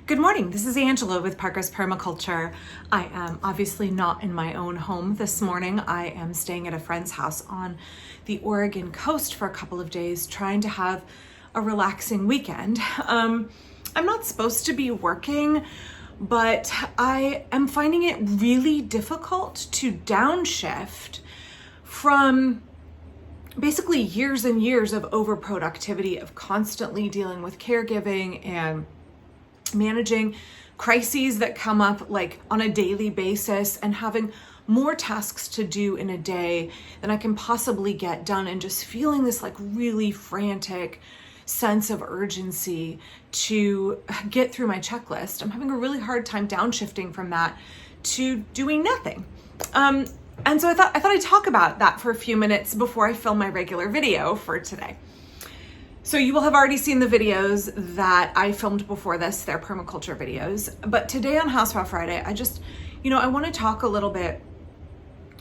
Good morning, this is Angela with Parker's Permaculture. I am obviously not in my own home this morning. I am staying at a friend's house on the Oregon coast for a couple of days, trying to have a relaxing weekend. I'm not supposed to be working, but I am finding it really difficult to downshift from basically years and years of overproductivity, of constantly dealing with caregiving and managing crises that come up like on a daily basis and having more tasks to do in a day than I can possibly get done, and just feeling this like really frantic sense of urgency to get through my checklist. I'm having a really hard time downshifting from that to doing nothing. And so I thought I'd talk about that for a few minutes before I film my regular video for today. So you will have already seen the videos that I filmed before this, they're permaculture videos. But today on Housefly Friday, I want to talk a little bit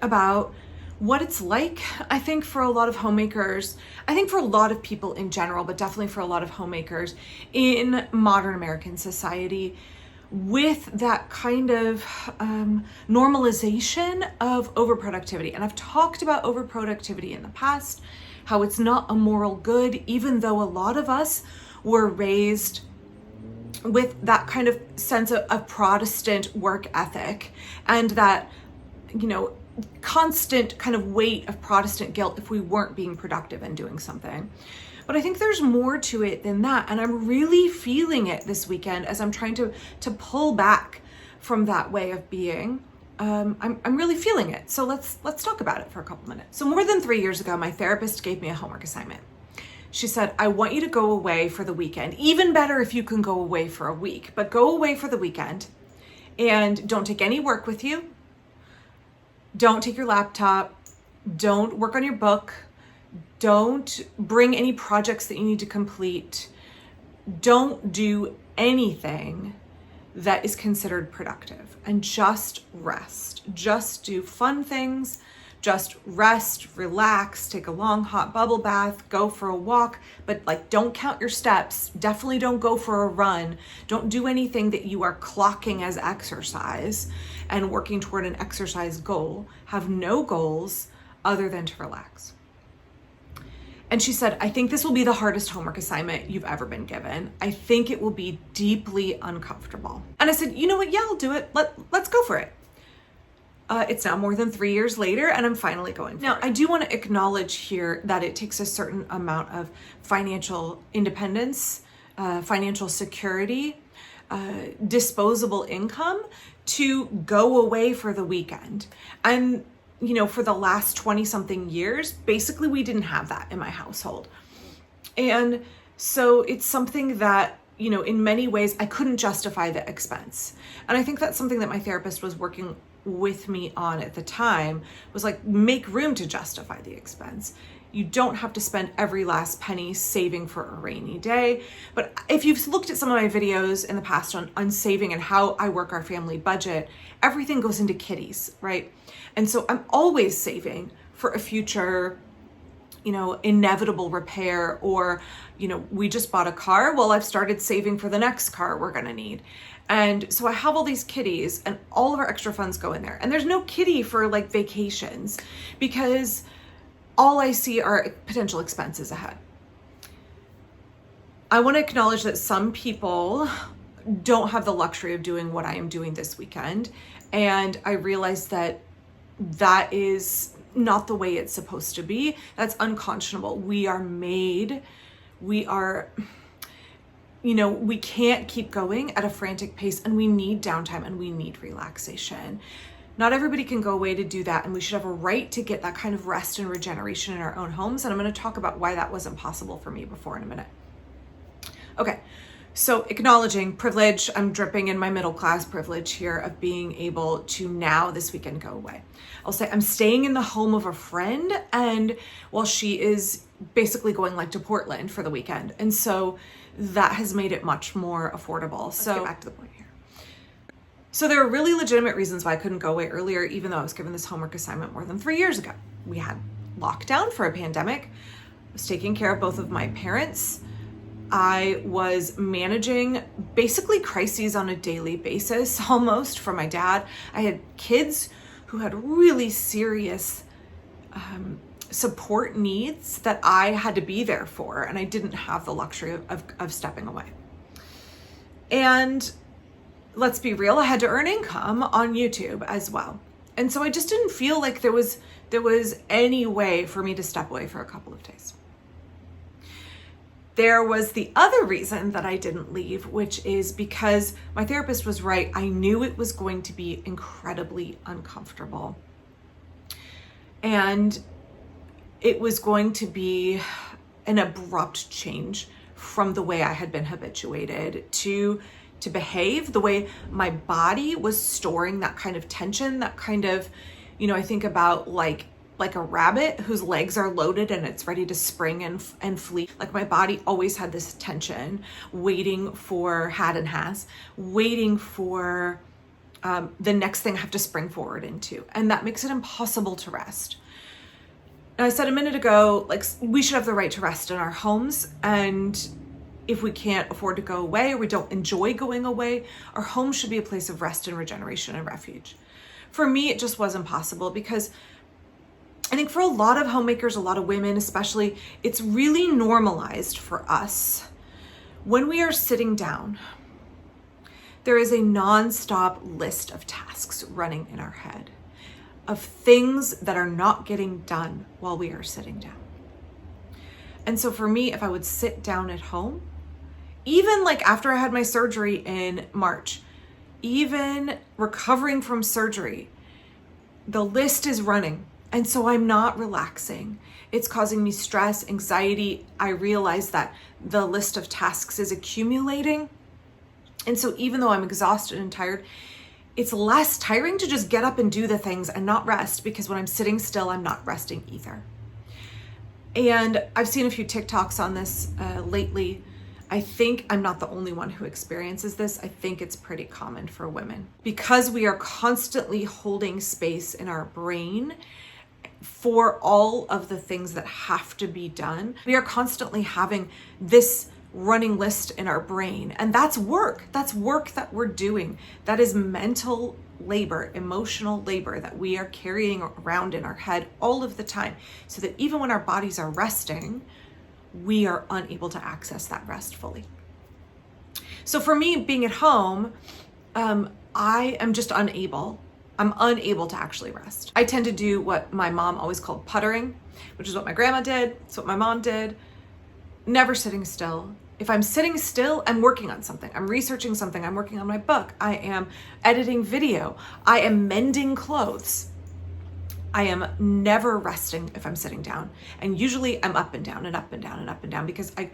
about what it's like, I think, for a lot of homemakers, I think for a lot of people in general, but definitely for a lot of homemakers in modern American society, with that kind of normalization of overproductivity. And I've talked about overproductivity in the past, how it's not a moral good, even though a lot of us were raised with that kind of sense of Protestant work ethic and that, constant kind of weight of Protestant guilt if we weren't being productive and doing something. But I think there's more to it than that. And I'm really feeling it this weekend as I'm trying to pull back from that way of being. I'm really feeling it. So let's talk about it for a couple minutes. So more than 3 years ago, my therapist gave me a homework assignment. She said, I want you to go away for the weekend. Even better if you can go away for a week, but go away for the weekend and don't take any work with you. Don't take your laptop. Don't work on your book. Don't bring any projects that you need to complete. Don't do anything that is considered productive, and just rest. Just do fun things, just rest, relax, take a long hot bubble bath, go for a walk, but don't count your steps. Definitely don't go for a run. Don't do anything that you are clocking as exercise and working toward an exercise goal. Have no goals other than to relax. And she said, I think this will be the hardest homework assignment you've ever been given. I think it will be deeply uncomfortable. And I said, you know what? Yeah, I'll do it. Let's go for it. It's now more than 3 years later, and I'm finally going for it. Now, I do want to acknowledge here that it takes a certain amount of financial independence, financial security, disposable income to go away for the weekend. And for the last 20 something years, basically we didn't have that in my household. And so it's something that, in many ways I couldn't justify the expense. And I think that's something that my therapist was working with me on at the time, was make room to justify the expense. You don't have to spend every last penny saving for a rainy day. But if you've looked at some of my videos in the past on saving and how I work our family budget, everything goes into kitties, right? And so I'm always saving for a future, inevitable repair, or, we just bought a car. Well, I've started saving for the next car we're going to need. And so I have all these kitties, and all of our extra funds go in there. And there's no kitty for vacations, because all I see are potential expenses ahead. I want to acknowledge that some people don't have the luxury of doing what I am doing this weekend. And I realize that is not the way it's supposed to be. That's unconscionable. We can't keep going at a frantic pace, and we need downtime and we need relaxation. Not everybody can go away to do that, and we should have a right to get that kind of rest and regeneration in our own homes. And I'm going to talk about why that wasn't possible for me before in a minute. Okay. So acknowledging privilege, I'm dripping in my middle class privilege here of being able to now this weekend go away. I'll say I'm staying in the home of a friend, and she is basically going to Portland for the weekend. And so that has made it much more affordable. Let's get back to the point here. So there are really legitimate reasons why I couldn't go away earlier, even though I was given this homework assignment more than 3 years ago. We had lockdown for a pandemic. I was taking care of both of my parents. I was managing basically crises on a daily basis, almost, for my dad. I had kids who had really serious support needs that I had to be there for, and I didn't have the luxury of stepping away. And let's be real, I had to earn income on YouTube as well. And so I just didn't feel like there was any way for me to step away for a couple of days. There was the other reason that I didn't leave, which is because my therapist was right. I knew it was going to be incredibly uncomfortable. And it was going to be an abrupt change from the way I had been habituated to behave, the way my body was storing that kind of tension, that kind of, I think about like a rabbit whose legs are loaded and it's ready to spring and flee. Like my body always had this tension waiting for, waiting for the next thing I have to spring forward into. And that makes it impossible to rest. Now, I said a minute ago, like, we should have the right to rest in our homes. And if we can't afford to go away, or we don't enjoy going away, our home should be a place of rest and regeneration and refuge. For me, it just wasn't possible because I think for a lot of homemakers, a lot of women especially, it's really normalized for us when we are sitting down. There is a nonstop list of tasks running in our head, of things that are not getting done while we are sitting down. And so for me, if I would sit down at home, even like after I had my surgery in March, even recovering from surgery, the list is running. And so I'm not relaxing. It's causing me stress, anxiety. I realize that the list of tasks is accumulating. And so even though I'm exhausted and tired, it's less tiring to just get up and do the things and not rest, because when I'm sitting still, I'm not resting either. And I've seen a few TikToks on this lately. I think I'm not the only one who experiences this. I think it's pretty common for women because we are constantly holding space in our brain for all of the things that have to be done. We are constantly having this running list in our brain, and that's work. That's work that we're doing. That is mental labor, emotional labor that we are carrying around in our head all of the time, so that even when our bodies are resting, we are unable to access that rest fully. So for me, being at home, I am just unable. I'm unable to actually rest. I tend to do what my mom always called puttering, which is what my grandma did. It's what my mom did. Never sitting still. If I'm sitting still, I'm working on something. I'm researching something. I'm working on my book. I am editing video. I am mending clothes. I am never resting if I'm sitting down. And usually I'm up and down and up and down and up and down, because the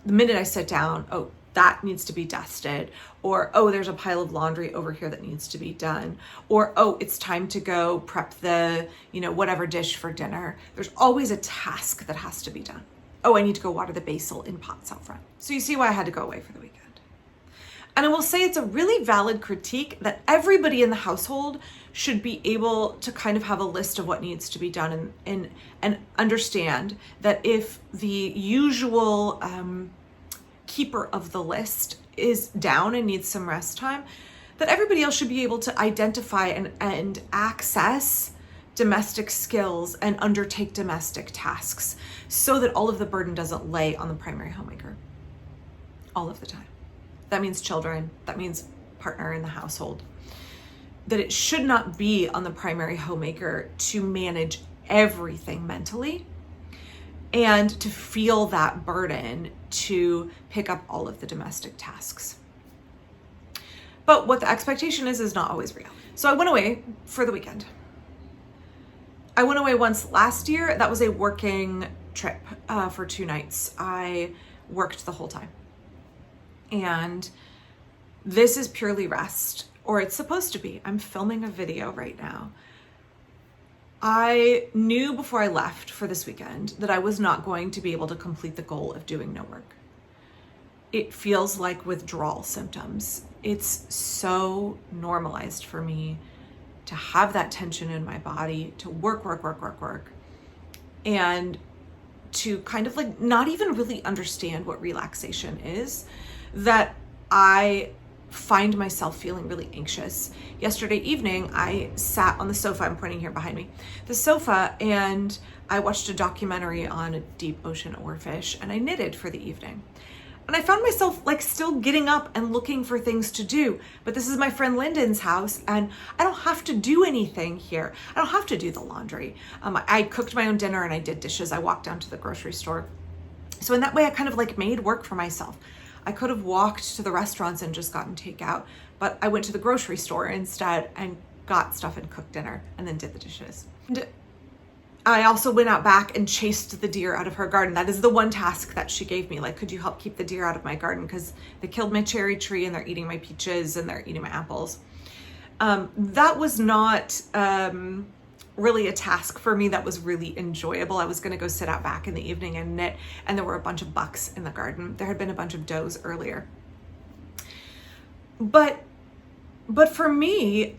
minute I sit down, oh, that needs to be dusted, or, oh, there's a pile of laundry over here that needs to be done, or, oh, it's time to go prep the, whatever dish for dinner. There's always a task that has to be done. Oh, I need to go water the basil in pots out front. So you see why I had to go away for the weekend. And I will say it's a really valid critique that everybody in the household should be able to kind of have a list of what needs to be done and understand that if the usual keeper of the list is down and needs some rest time, that everybody else should be able to identify and access domestic skills and undertake domestic tasks so that all of the burden doesn't lay on the primary homemaker all of the time. That means children, that means partner in the household. That it should not be on the primary homemaker to manage everything mentally and to feel that burden to pick up all of the domestic tasks. But what the expectation is not always real. So I went away for the weekend. I went away once last year. That was a working trip for 2 nights. I worked the whole time. And this is purely rest, or it's supposed to be. I'm filming a video right now. I knew before I left for this weekend that I was not going to be able to complete the goal of doing no work. It feels like withdrawal symptoms. It's so normalized for me to have that tension in my body, to work, and to kind of like not even really understand what relaxation is, that I find myself feeling really anxious. Yesterday evening, I sat on the sofa, I'm pointing here behind me, the sofa, and I watched a documentary on a deep ocean oarfish, and I knitted for the evening. And I found myself like still getting up and looking for things to do. But this is my friend Lyndon's house, and I don't have to do anything here. I don't have to do the laundry. I cooked my own dinner and I did dishes. I walked down to the grocery store. So in that way, I kind of like made work for myself. I could have walked to the restaurants and just gotten takeout, but I went to the grocery store instead and got stuff and cooked dinner and then did the dishes. And I also went out back and chased the deer out of her garden. That is the one task that she gave me. Like, could you help keep the deer out of my garden? Because they killed my cherry tree and they're eating my peaches and they're eating my apples. That was not really a task for me that was really enjoyable. I was gonna go sit out back in the evening and knit, and there were a bunch of bucks in the garden. There had been a bunch of does earlier. But for me,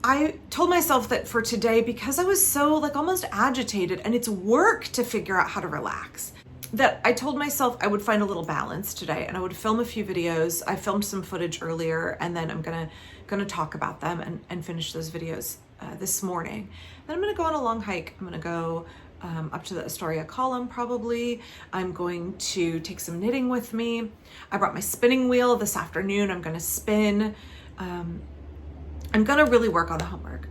I told myself that for today, because I was so like almost agitated and it's work to figure out how to relax, that I told myself I would find a little balance today and I would film a few videos. I filmed some footage earlier, and then I'm gonna talk about them and finish those videos this morning. Then I'm gonna go on a long hike. I'm gonna go up to the Astoria column probably. I'm going to take some knitting with me. I brought my spinning wheel this afternoon. I'm gonna spin. I'm gonna really work on the homework,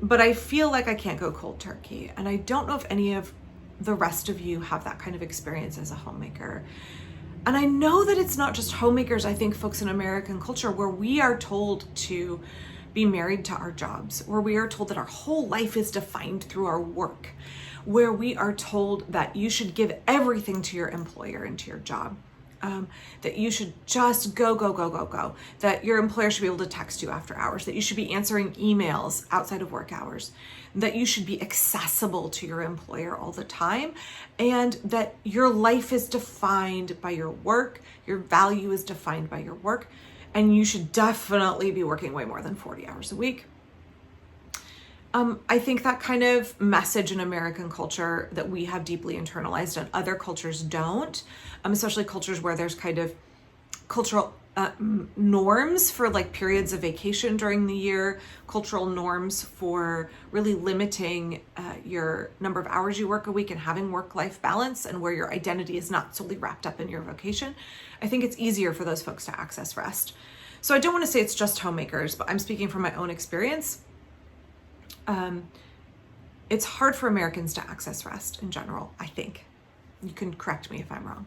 but I feel like I can't go cold turkey. And I don't know if any of the rest of you have that kind of experience as a homemaker. And I know that it's not just homemakers. I think folks in American culture, where we are told to be married to our jobs, where we are told that our whole life is defined through our work, where we are told that you should give everything to your employer and to your job. That you should just go, that your employer should be able to text you after hours, that you should be answering emails outside of work hours, that you should be accessible to your employer all the time, and that your life is defined by your work, your value is defined by your work, and you should definitely be working way more than 40 hours a week. I think that kind of message in American culture that we have deeply internalized and other cultures don't, especially cultures where there's kind of cultural norms for like periods of vacation during the year, cultural norms for really limiting your number of hours you work a week and having work-life balance, and where your identity is not solely wrapped up in your vocation. I think it's easier for those folks to access rest. So I don't want to say it's just homemakers, but I'm speaking from my own experience. It's hard for Americans to access rest in general, I think. You can correct me if I'm wrong.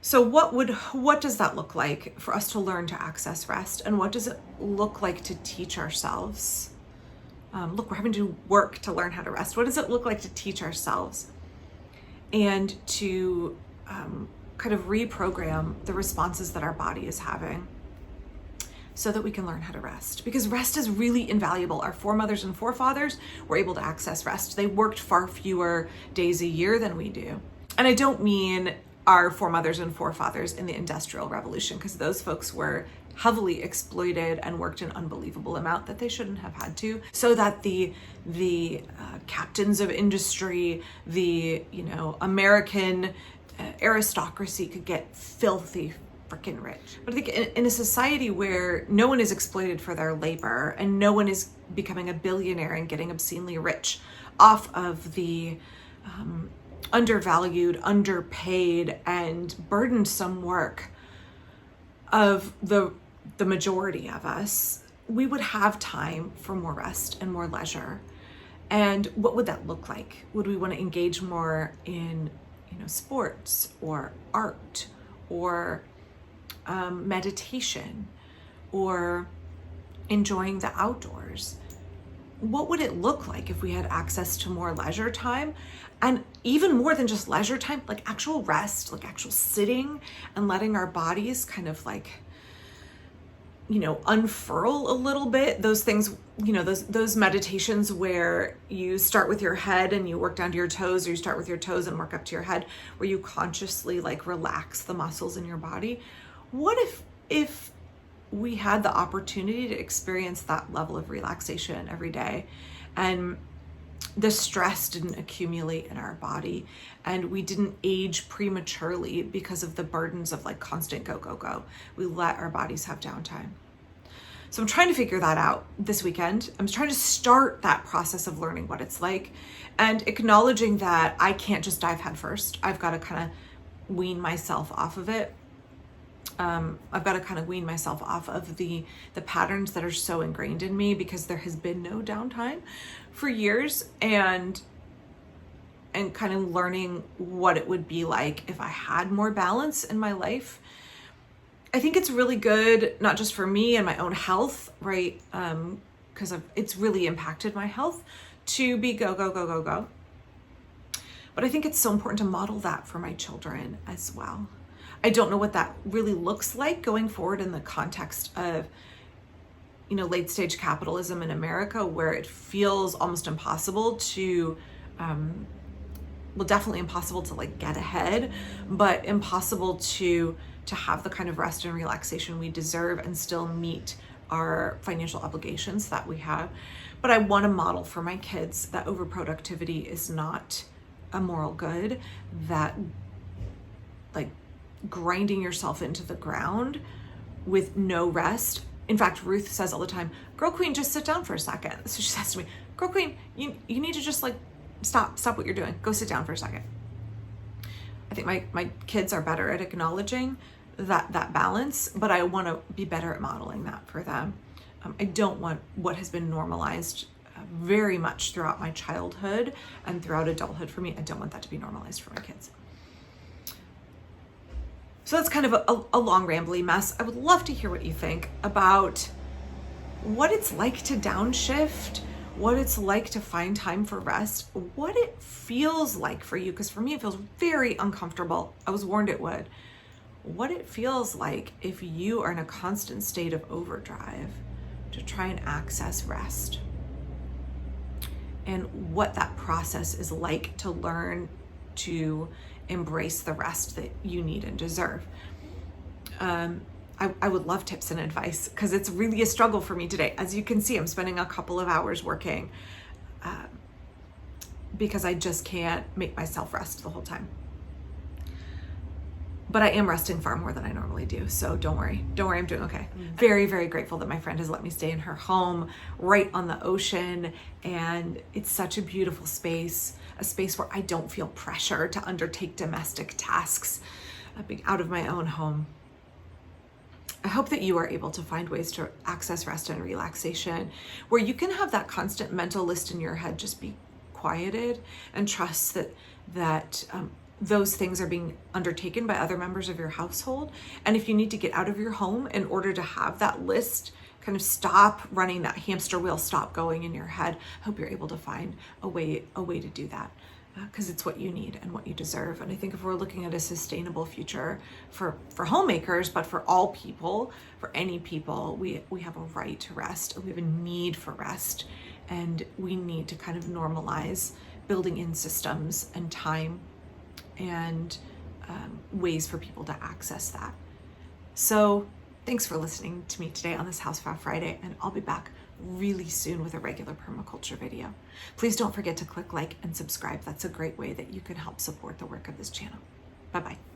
So what does that look like for us to learn to access rest? And what does it look like to teach ourselves? Look, we're having to work to learn how to rest. What does it look like to teach ourselves and to kind of reprogram the responses that our body is having, so that we can learn how to rest? Because rest is really invaluable. Our foremothers and forefathers were able to access rest. They worked far fewer days a year than we do. And I don't mean our foremothers and forefathers in the Industrial Revolution, because those folks were heavily exploited and worked an unbelievable amount that they shouldn't have had to, so that the captains of industry, the American aristocracy could get filthy freaking rich. But I think in a society where no one is exploited for their labor and no one is becoming a billionaire and getting obscenely rich off of the undervalued, underpaid, and burdensome work of the majority of us, we would have time for more rest and more leisure. And what would that look like? Would we want to engage more in sports or art or meditation or enjoying the outdoors? What would it look like if we had access to more leisure time, and even more than just leisure time, like actual rest, like actual sitting and letting our bodies kind of like, unfurl a little bit? Those things, those meditations where you start with your head and you work down to your toes, or you start with your toes and work up to your head, where you consciously like relax the muscles in your body. What if we had the opportunity to experience that level of relaxation every day? And the stress didn't accumulate in our body, and we didn't age prematurely because of the burdens of like constant go, go, go. We let our bodies have downtime. So I'm trying to figure that out this weekend. I'm trying to start that process of learning what it's like and acknowledging that I can't just dive head first. I've got to kind of wean myself off of it. I've got to kind of wean myself off of the patterns that are so ingrained in me because there has been no downtime for years, and kind of learning what it would be like if I had more balance in my life. I think it's really good, not just for me and my own health, right? Because it's really impacted my health to be go, go, go, go, go. But I think it's so important to model that for my children as well. I don't know what that really looks like going forward in the context of, late stage capitalism in America, where it feels almost impossible to, definitely impossible to like get ahead, but impossible to have the kind of rest and relaxation we deserve and still meet our financial obligations that we have. But I want to model for my kids that overproductivity is not a moral good, that like grinding yourself into the ground with no rest. In fact, Ruth says all the time, girl queen, just sit down for a second. So she says to me, girl queen, you need to just like stop what you're doing. Go sit down for a second. I think my kids are better at acknowledging that balance, but I want to be better at modeling that for them. I don't want what has been normalized very much throughout my childhood and throughout adulthood for me. I don't want that to be normalized for my kids. So that's kind of a long rambly mess. I would love to hear what you think about what it's like to downshift, what it's like to find time for rest, what it feels like for you, because for me it feels very uncomfortable. I was warned it would. What it feels like if you are in a constant state of overdrive to try and access rest, and what that process is like to learn to embrace the rest that you need and deserve. I would love tips and advice because it's really a struggle for me today. As you can see, I'm spending a couple of hours working because I just can't make myself rest the whole time. But I am resting far more than I normally do. So don't worry, I'm doing okay. Very, very grateful that my friend has let me stay in her home right on the ocean. And it's such a beautiful space, a space where I don't feel pressure to undertake domestic tasks being out of my own home. I hope that you are able to find ways to access rest and relaxation where you can have that constant mental list in your head just be quieted and trust that those things are being undertaken by other members of your household. And if you need to get out of your home in order to have that list kind of stop running, that hamster wheel stop going in your head, I hope you're able to find a way to do that. Because it's what you need and what you deserve. And I think if we're looking at a sustainable future for homemakers, but for all people, for any people, we have a right to rest, and we have a need for rest, and we need to kind of normalize building in systems and time and ways for people to access that. So thanks for listening to me today on this Housefly Friday, and I'll be back really soon with a regular permaculture video. Please don't forget to click like and subscribe. That's a great way that you can help support the work of this channel. Bye-bye.